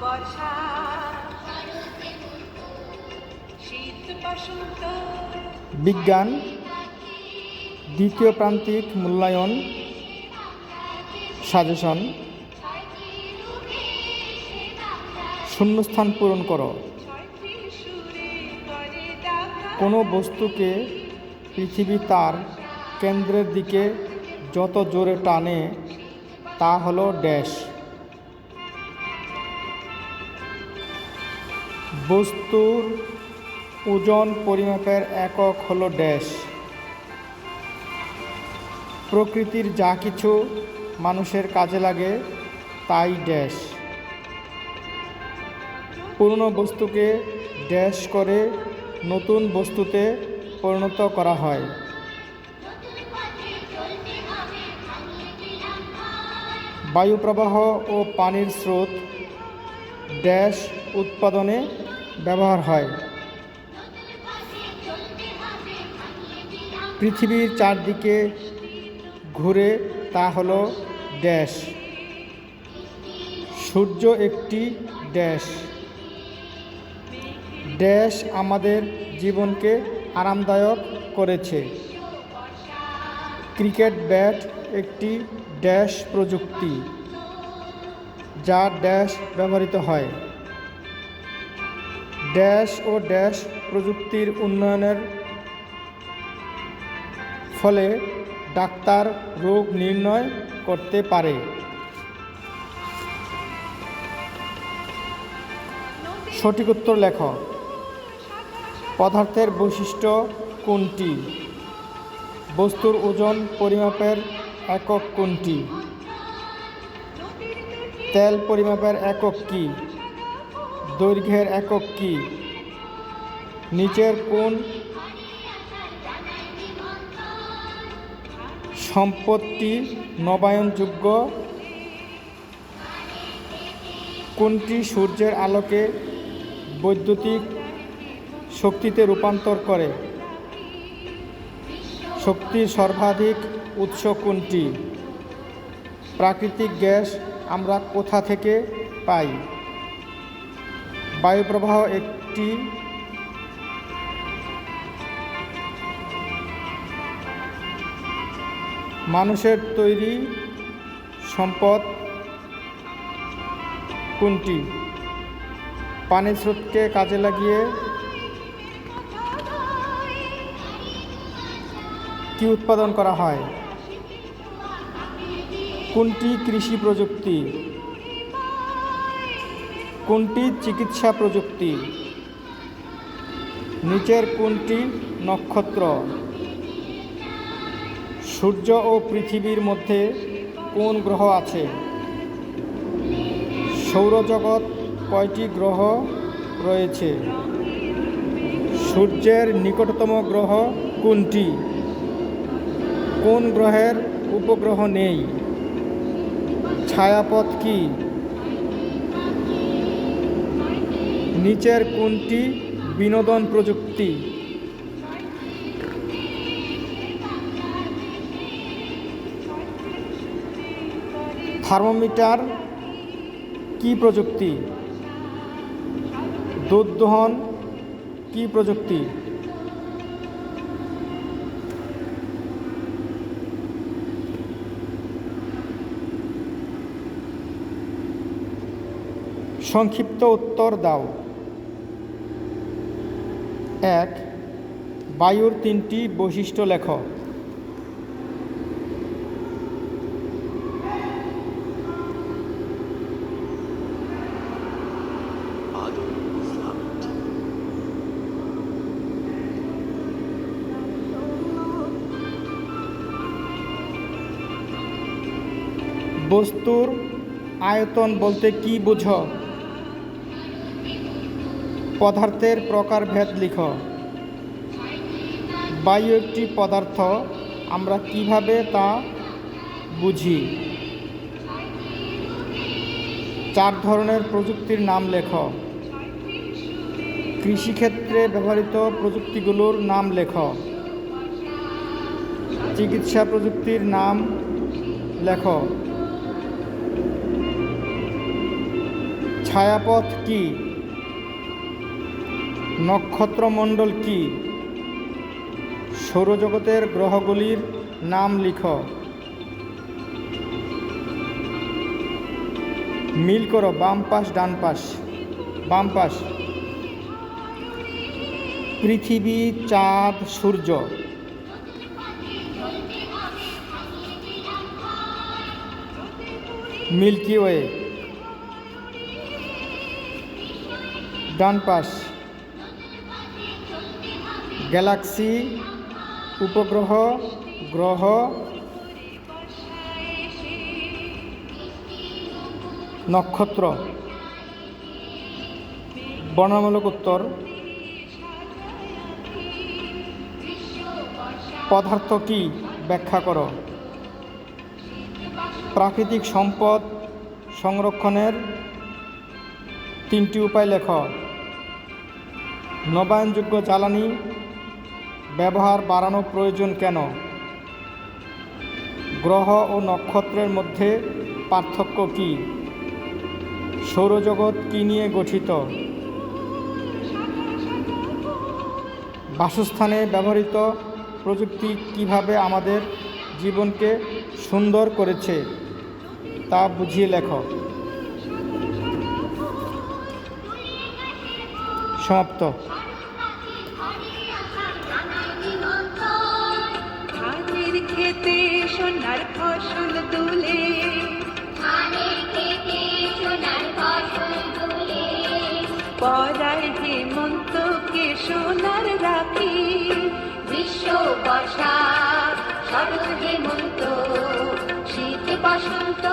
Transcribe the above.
বর্ষা শীত বসন্ত। বিজ্ঞান দ্বিতীয় প্রান্তিক মূল্যায়ন সাজেশন। শূন্যস্থান পূরণ করো। কোনো বস্তুকে পৃথিবী তার কেন্দ্রের দিকে যত জোরে টানে তা হলো ড্যাশ। বস্তুর ওজন পরিমাপের একক হলো ড্যাশ। প্রকৃতির যা কিছু মানুষের কাজে লাগে তাই ড্যাশ। পুরনো বস্তুকে ড্যাশ করে নতুন বস্তুতে পরিণত করা হয়। বায়ু প্রবাহ ও পানির স্রোত ড্যাশ উৎপাদনে ব্যবহার হয়। পৃথিবীর চারদিকে ঘুরে তা হলো ড্যাশ। সূর্য একটি ড্যাশ। ড্যাশ আমাদের জীবনকে আরামদায়ক করেছে। ক্রিকেট ব্যাট একটি ড্যাশ প্রযুক্তি যা ড্যাশ ব্যবহৃত হয়। ড্যাশ ও ড্যাশ প্রযুক্তির উন্নয়নের ফলে ডাক্তার রোগ নির্ণয় করতে পারে। সঠিক উত্তর লেখ। পদার্থের বৈশিষ্ট্য কোনটি? বস্তুর ওজন পরিমাপের একক কোনটি? তেল পরিমাপের একক কি? দৈর্ঘ্যের একক কি? নিচের কোন সম্পদটি নবায়নযোগ্য? কোনটি সূর্যের আলোকে বৈদ্যুতিক শক্তিতে রূপান্তর করে? শক্তির সর্বাধিক উৎস কোনটি? প্রাকৃতিক গ্যাস আমরা কোথা থেকে পাই? বায়ুপ্রবাহ একটি মানুষের তৈরি সম্পদ কোনটি? পানির স্রোতকে কাজে লাগিয়ে কি উৎপাদন করা হয়? কোনটি কৃষি প্রযুক্তি? কোনটি চিকিৎসা প্রযুক্তি? নিচের কোনটি নক্ষত্র? সূর্য ও পৃথিবীর মধ্যে কোন গ্রহ আছে? সৌরজগৎ কয়টি গ্রহ রয়েছে? সূর্যের নিকটতম গ্রহ কোনটি? কোন গ্রহের উপগ্রহ নেই? ছায়াপথ কি? নিচের কোনটি বিনোদন প্রযুক্তি? থার্মোমিটার কি প্রযুক্তি? দুধ দোহন কি প্রযুক্তি? সংক্ষিপ্ত উত্তর দাও। 1. বায়ুর 3টি বৈশিষ্ট্য লেখ। বস্তুর আয়তন বলতে কি বোঝো? পদার্থের প্রকারভেদ লিখ। বায়ু একটি পদার্থ, আমরা কিভাবে তা বুঝি? 4 ধরনের প্রযুক্তির নাম লেখ। কৃষিক্ষেত্রে ব্যবহৃত প্রযুক্তিগুলোর নাম লেখ। চিকিৎসা প্রযুক্তির নাম লেখ। ছায়াপথ কি? নক্ষত্রমণ্ডল কি? সৌরজগতের গ্রহগুলির নাম লিখো। মিল করো বাম পাশ ডান পাশ। বাম পাশ। পৃথিবী, চাঁদ, সূর্য। Milky way. ডান পাশ। গ্যালাক্সি, উপগ্রহ, গ্রহ। নক্ষত্র। বর্ণনামূলক উত্তর। পদার্থ কি? ব্যাখ্যা করো। প্রাকৃতিক সম্পদ সংরক্ষণের 3টি উপায় লেখ। নবায়নযোগ্য জ্বালানি ব্যবহার বাড়ানো প্রয়োজন কেন? গ্রহ ও নক্ষত্রের মধ্যে পার্থক্য কি? সৌরজগৎ কি নিয়ে গঠিত? বাসস্থানে ব্যবহৃত প্রযুক্তি কিভাবে আমাদের জীবনকে সুন্দর করেছে তা বুঝিয়ে লেখো। সমাপ্ত। ধানের খেতে সোনার ফসল তুলে, পরায় হেমন্তকে সোনার রাখি। গ্রীষ্ম বর্ষা শরৎ হেমন্ত শীত বসন্ত